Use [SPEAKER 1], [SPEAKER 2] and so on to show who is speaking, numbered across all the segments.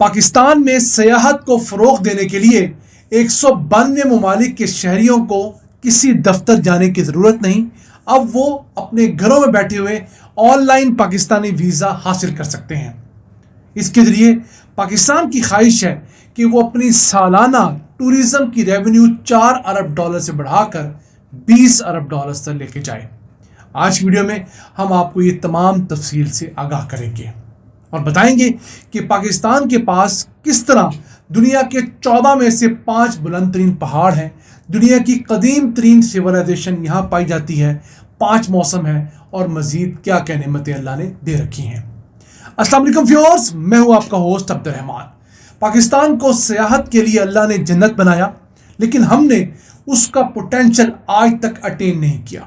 [SPEAKER 1] پاکستان میں سیاحت کو فروغ دینے کے لیے 192 ممالک کے شہریوں کو کسی دفتر جانے کی ضرورت نہیں. اب وہ اپنے گھروں میں بیٹھے ہوئے آن لائن پاکستانی ویزا حاصل کر سکتے ہیں. اس کے ذریعے پاکستان کی خواہش ہے کہ وہ اپنی سالانہ ٹوریزم کی ریونیو $4 ارب سے بڑھا کر $20 ارب تک لے کے جائے. آج کی ویڈیو میں ہم آپ کو یہ تمام تفصیل سے آگاہ کریں گے اور بتائیں گے کہ پاکستان کے پاس کس طرح دنیا کے 14 میں سے 5 بلند ترین پہاڑ ہیں. دنیا کی قدیم ترین سیولائزیشن یہاں پائی جاتی ہے. 5 موسم ہیں اور مزید کیا کیا نعمتیں اللہ نے دے رکھی ہیں. السلام علیکم ویورز، میں ہوں آپ کا ہوسٹ عبد الرحمان. پاکستان کو سیاحت کے لیے اللہ نے جنت بنایا، لیکن ہم نے اس کا پوٹینشل آج تک اٹین نہیں کیا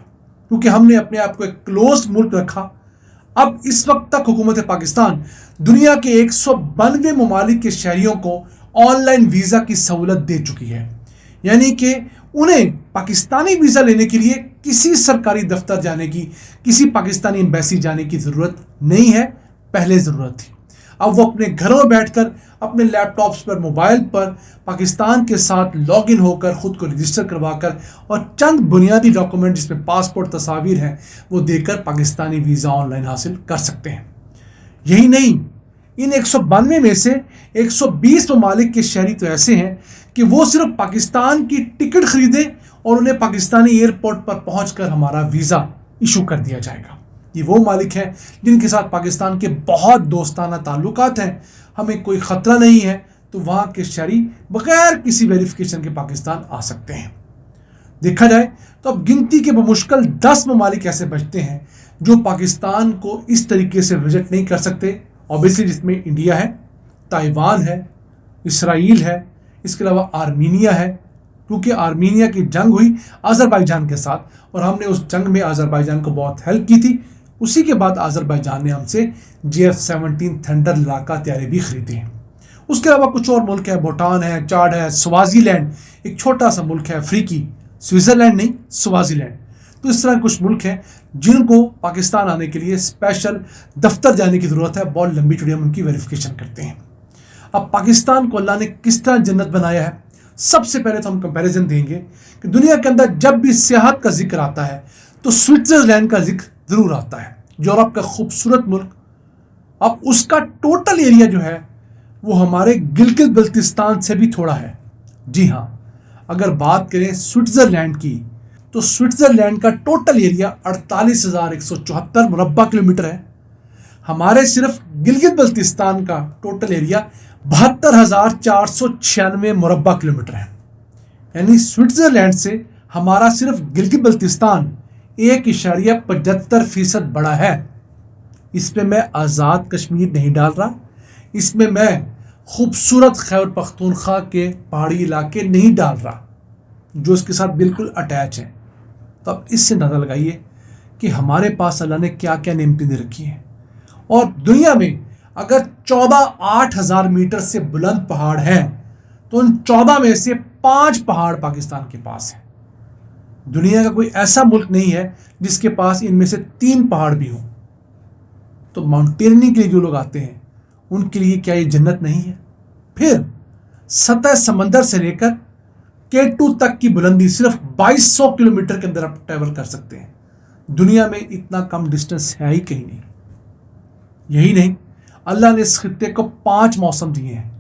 [SPEAKER 1] کیونکہ ہم نے اپنے آپ کو ایک کلوزڈ ملک رکھا. اب اس وقت تک حکومت پاکستان دنیا کے 192 ممالک کے شہریوں کو آن لائن ویزا کی سہولت دے چکی ہے. یعنی کہ انہیں پاکستانی ویزا لینے کے لیے کسی سرکاری دفتر جانے کی، کسی پاکستانی ایمبیسی جانے کی ضرورت نہیں ہے. پہلے ضرورت تھی. اب وہ اپنے گھروں میں بیٹھ کر اپنے لیپ ٹاپس پر، موبائل پر پاکستان کے ساتھ لاگ ان ہو کر خود کو رجسٹر کروا کر اور چند بنیادی ڈاکومنٹ جس میں پاسپورٹ، تصاویر ہیں، وہ دے کر پاکستانی ویزا آن لائن حاصل کر سکتے ہیں. یہی نہیں، ان 192 میں سے 120 ممالک کے شہری تو ایسے ہیں کہ وہ صرف پاکستان کی ٹکٹ خریدیں اور انہیں پاکستانی ایئرپورٹ پر پہنچ کر ہمارا ویزا ایشو کر دیا جائے گا. یہ وہ ممالک ہیں جن کے ساتھ پاکستان کے بہت دوستانہ تعلقات ہیں. ہمیں کوئی خطرہ نہیں ہے تو وہاں کے شہری بغیر کسی ویریفیکیشن کے پاکستان آ سکتے ہیں. دیکھا جائے تو اب گنتی کے بمشکل 10 ممالک ایسے بچتے ہیں جو پاکستان کو اس طریقے سے وزٹ نہیں کر سکتے. اوبیسلی جس میں انڈیا ہے، تائیوان ہے، اسرائیل ہے، اس کے علاوہ آرمینیا ہے، کیونکہ آرمینیا کی جنگ ہوئی آذربائیجان کے ساتھ اور ہم نے اس جنگ میں آذربائیجان کو بہت ہیلپ کی تھی. اسی کے بعد آذربائیجان نے ہم سے GF-17 تھنڈر لڑاکا طیارے بھی خریدے ہیں. اس کے علاوہ کچھ اور ملک ہے، بھوٹان ہے، چاڈ ہے، سوازی لینڈ ایک چھوٹا سا ملک ہے افریقی، سوئٹزرلینڈ نہیں، سوازی لینڈ. تو اس طرح کچھ ملک ہیں جن کو پاکستان آنے کے لیے اسپیشل دفتر جانے کی ضرورت ہے. بہت لمبی چوڑی ہم ان کی ویریفیکیشن کرتے ہیں. اب پاکستان کو اللہ نے کس طرح جنت بنایا ہے، سب سے پہلے تو ہم کمپیریزن دیں گے کہ دنیا کے اندر جب بھی سیاحت کا ذکر آتا ہے تو سوئٹزرلینڈ کا ذکر ضرور آتا ہے. یورپ کا خوبصورت ملک. اب اس کا ٹوٹل ایریا جو ہے وہ ہمارے گلگت بلتستان سے بھی تھوڑا ہے. جی ہاں، اگر بات کریں سوئٹزرلینڈ کی تو سوئٹزرلینڈ کا ٹوٹل ایریا 48,174 مربع کلومیٹر ہے. ہمارے صرف گلگت بلتستان کا ٹوٹل ایریا 72,496 مربع کلومیٹر ہے. یعنی سوئٹزرلینڈ سے ہمارا صرف گلگت بلتستان 1.75% بڑا ہے. اس میں میں آزاد کشمیر نہیں ڈال رہا، اس میں میں خوبصورت خیبر پختونخوا کے پہاڑی علاقے نہیں ڈال رہا جو اس کے ساتھ بالکل اٹیچ ہیں. تو اب اس سے اندازہ لگائیے کہ ہمارے پاس اللہ نے کیا کیا نعمتیں دے رکھی ہیں. اور دنیا میں اگر 14,800 میٹر سے بلند پہاڑ ہیں تو ان 14 میں سے 5 پہاڑ پاکستان کے پاس ہیں. دنیا کا کوئی ایسا ملک نہیں ہے جس کے پاس ان میں سے 3 پہاڑ بھی ہوں. تو ماؤنٹینئرنگ کے لیے جو لوگ آتے ہیں ان کے لیے کیا یہ جنت نہیں ہے؟ پھر سطح سمندر سے لے کر K2 تک کی بلندی صرف 2200 کلومیٹر کے اندر آپ ٹریول کر سکتے ہیں. دنیا میں اتنا کم ڈسٹنس ہے ہی کہیں نہیں. یہی نہیں، اللہ نے اس خطے کو 5 موسم دیے ہیں.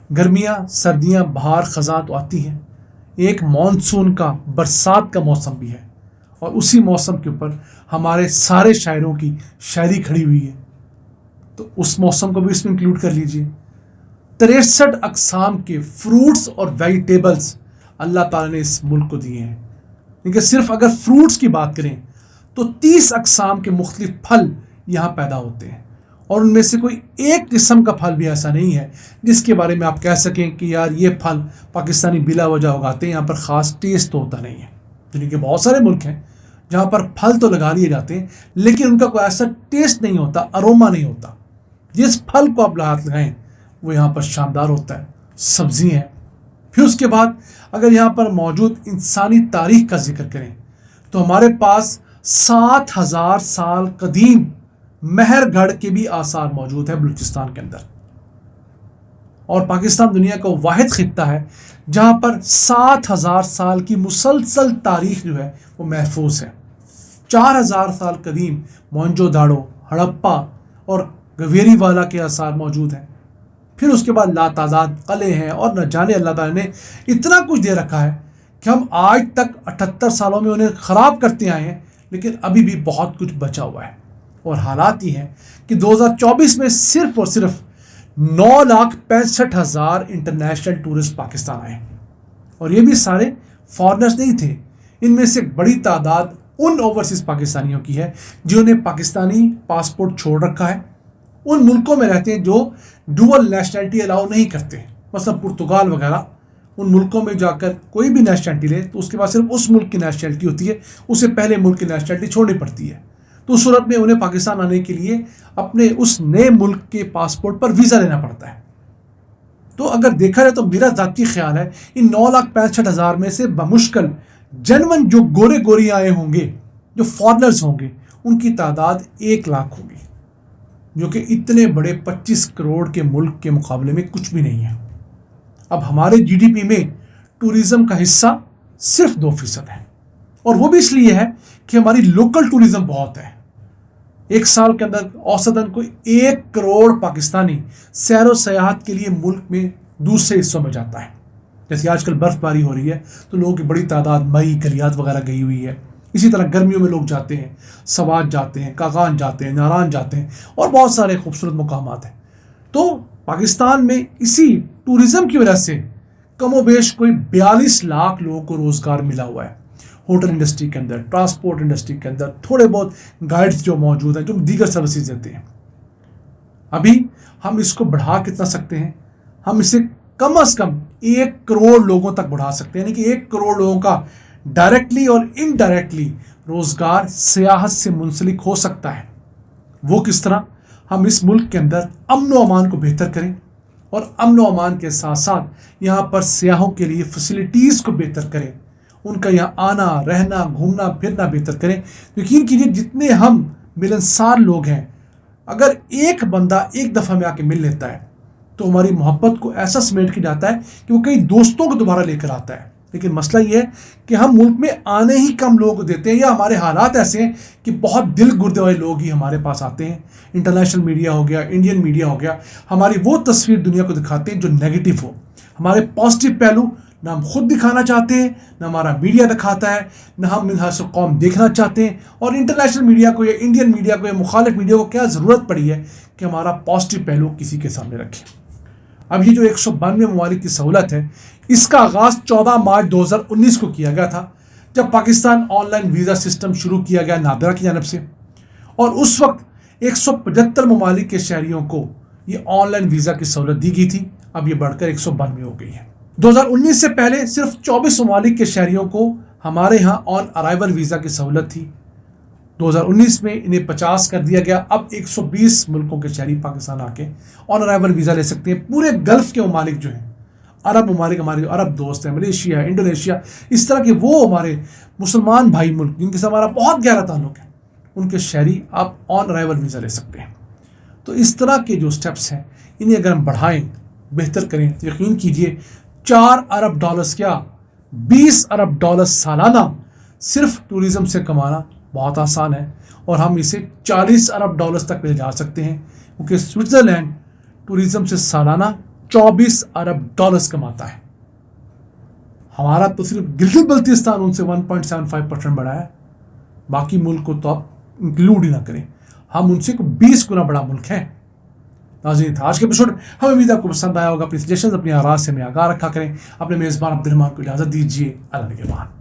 [SPEAKER 1] گرمیاں، سردیاں، بہار، خزاں تو آتی ہیں. ایک مانسون کا، برسات کا موسم بھی ہے اور اسی موسم کے اوپر ہمارے سارے شاعروں کی شاعری کھڑی ہوئی ہے. تو اس موسم کو بھی اس میں انکلوڈ کر لیجئے. 63 اقسام کے فروٹس اور ویجیٹیبلز اللہ تعالیٰ نے اس ملک کو دیے ہیں. لیکن صرف اگر فروٹس کی بات کریں تو 30 اقسام کے مختلف پھل یہاں پیدا ہوتے ہیں اور ان میں سے کوئی ایک قسم کا پھل بھی ایسا نہیں ہے جس کے بارے میں آپ کہہ سکیں کہ یار یہ پھل پاکستانی بلا وجہ اگاتے ہیں، یہاں پر خاص ٹیسٹ تو ہوتا نہیں ہے. دنیا کے بہت سارے ملک ہیں جہاں پر پھل تو لگا لیے جاتے ہیں لیکن ان کا کوئی ایسا ٹیسٹ نہیں ہوتا، اروما نہیں ہوتا. جس پھل کو آپ ہاتھ لگائیں وہ یہاں پر شاندار ہوتا ہے. سبزی ہیں. پھر اس کے بعد اگر یہاں پر موجود انسانی تاریخ کا ذکر کریں تو ہمارے پاس 7,000 سال قدیم مہر گڑھ کے بھی آثار موجود ہیں بلوچستان کے اندر. اور پاکستان دنیا کا واحد خطہ ہے جہاں پر 7,000 سال کی مسلسل تاریخ جو ہے وہ محفوظ ہے. 4,000 سال قدیم موہنجو داڑو، ہڑپا اور گویری والا کے آثار موجود ہیں. پھر اس کے بعد لاتعداد قلعے ہیں اور نہ جانے اللہ تعالیٰ نے اتنا کچھ دے رکھا ہے کہ ہم آج تک 78 سالوں میں انہیں خراب کرتے آئے ہیں، لیکن ابھی بھی بہت کچھ بچا ہوا ہے. اور حالات یہ ہیں کہ 2024 میں صرف اور صرف 9,65,000 انٹرنیشنل ٹورسٹ پاکستان آئے، اور یہ بھی سارے فارنرز نہیں تھے. ان میں سے ایک بڑی تعداد ان اوورسیز پاکستانیوں کی ہے جنہوں نے پاکستانی پاسپورٹ چھوڑ رکھا ہے، ان ملکوں میں رہتے ہیں جو ڈوئل نیشنلٹی الاؤ نہیں کرتے، مثلا پرتگال وغیرہ. ان ملکوں میں جا کر کوئی بھی نیشنلٹی لے تو اس کے بعد صرف اس ملک کی نیشنلٹی ہوتی ہے، اسے پہلے ملک کی نیشنلٹی چھوڑنی پڑتی ہے. تو اس صورت میں انہیں پاکستان آنے کے لیے اپنے اس نئے ملک کے پاسپورٹ پر ویزا لینا پڑتا ہے. تو اگر دیکھا جائے تو میرا ذاتی خیال ہے ان 9,65,000 میں سے بمشکل جنون جو گورے گوری آئے ہوں گے، جو فارنرز ہوں گے، ان کی تعداد 1 لاکھ ہوگی، جو کہ اتنے بڑے 25 کروڑ کے ملک کے مقابلے میں کچھ بھی نہیں ہے. اب ہمارے جی ڈی پی میں ٹوریزم کا حصہ صرف 2% ہے، اور وہ بھی اس لیے ہے کہ ہماری لوکل ٹوریزم بہت ہے. ایک سال کے اندر اوسطاً کوئی 1 کروڑ پاکستانی سیر و سیاحت کے لیے ملک میں دوسرے حصوں میں جاتا ہے. جیسے آج کل برف باری ہو رہی ہے تو لوگوں کی بڑی تعداد مئی کلیات وغیرہ گئی ہوئی ہے. اسی طرح گرمیوں میں لوگ جاتے ہیں، سوات جاتے ہیں، کاغان جاتے ہیں، ناران جاتے ہیں، اور بہت سارے خوبصورت مقامات ہیں. تو پاکستان میں اسی ٹوریزم کی وجہ سے کم و بیش کوئی 42 لاکھ لوگوں کو روزگار ملا ہوا ہے. ہوٹل انڈسٹری کے اندر، ٹرانسپورٹ انڈسٹری کے اندر، تھوڑے بہت گائیڈز جو موجود ہیں جو دیگر سروسز دیتے ہیں. ابھی ہم اس کو بڑھا کتنا سکتے ہیں؟ ہم اسے کم از کم 1 کروڑ لوگوں تک بڑھا سکتے ہیں، یعنی کہ 1 کروڑ لوگوں کا ڈائریکٹلی اور انڈائریکٹلی روزگار سیاحت سے منسلک ہو سکتا ہے. وہ کس طرح؟ ہم اس ملک کے اندر امن و امان کو بہتر کریں، اور امن و امان کے ساتھ ساتھ یہاں پر سیاحوں کے لیے فیسلٹیز کو بہتر کریں، ان کا یہاں آنا، رہنا، گھومنا پھرنا بہتر کریں. یقین کیجیے جتنے ہم ملنسار لوگ ہیں، اگر ایک بندہ ایک دفعہ میں آ کے مل لیتا ہے تو ہماری محبت کو ایسا سمیٹ کے جاتا ہے کہ وہ کئی دوستوں کو دوبارہ لے کر آتا ہے. لیکن مسئلہ یہ ہے کہ ہم ملک میں آنے ہی کم لوگوں کو دیتے ہیں، یا ہمارے حالات ایسے ہیں کہ بہت دل گردے والے لوگ ہی ہمارے پاس آتے ہیں. انٹرنیشنل میڈیا ہو گیا، انڈین میڈیا ہو گیا، ہماری وہ تصویر دنیا کو دکھاتے ہیں جو نیگیٹو ہو. ہمارے پازیٹیو پہلو نہ ہم خود دکھانا چاہتے ہیں، نہ ہمارا میڈیا دکھاتا ہے، نہ ہم منحاصر قوم دیکھنا چاہتے ہیں. اور انٹرنیشنل میڈیا کو یا انڈین میڈیا کو یا مخالف میڈیا کو کیا ضرورت پڑی ہے کہ ہمارا پازیٹیو پہلو کسی کے سامنے رکھیں. اب یہ جو 192 ممالک کی سہولت ہے، اس کا آغاز 14 مارچ 2019 کو کیا گیا تھا، جب Pakistan on line visa system شروع کیا گیا نادرا کی جانب سے. اور اس وقت 175 ممالک کے شہریوں کو یہ آن لائن ویزا کی سہولت دی گئی تھی. اب یہ بڑھ کر 192 ہو گئی ہے. 2019 سے پہلے صرف 24 ممالک کے شہریوں کو ہمارے ہاں آن ارائیول ویزا کی سہولت تھی. 2019 میں انہیں 50 کر دیا گیا. اب 120 ملکوں کے شہری پاکستان آ کے آن ارائیول ویزا لے سکتے ہیں. پورے گلف کے ممالک جو ہیں، عرب ممالک، ہمارے عرب دوست ہیں، ملیشیا، انڈونیشیا، اس طرح کے وہ ہمارے مسلمان بھائی ملک جن کے ساتھ ہمارا بہت گہرا تعلق ہے، ان کے شہری آپ آن ارائیول ویزا لے سکتے ہیں. تو اس طرح کے جو سٹیپس ہیں انہیں اگر ہم بڑھائیں، بہتر کریں، تو یقین کیجئے 4 ارب ڈالرز کیا 20 ارب ڈالرز سالانہ صرف ٹوریزم سے کمانا بہت آسان ہے. اور ہم اسے 40 ارب ڈالرز تک لے جا سکتے ہیں، کیونکہ سوئٹزرلینڈ ٹوریزم سے سالانہ 24 ارب ڈالرز کماتا ہے. ہمارا تو صرف گلگت بلتستان ان سے 1.75% بڑا ہے، باقی ملک کو تو آپ انکلوڈ ہی نہ کریں، ہم ان سے 20 گنا بڑا ملک ہے. ناظرین، آج کے ایپیسوڈ ہمیں امید آپ کو پسند آیا ہوگا. اپنی سجیشنز، اپنی آراء سے ہمیں آگاہ رکھا کریں. اپنے میزبان عبد الرحمان کو اجازت دیجیے. اللہ نگہبان.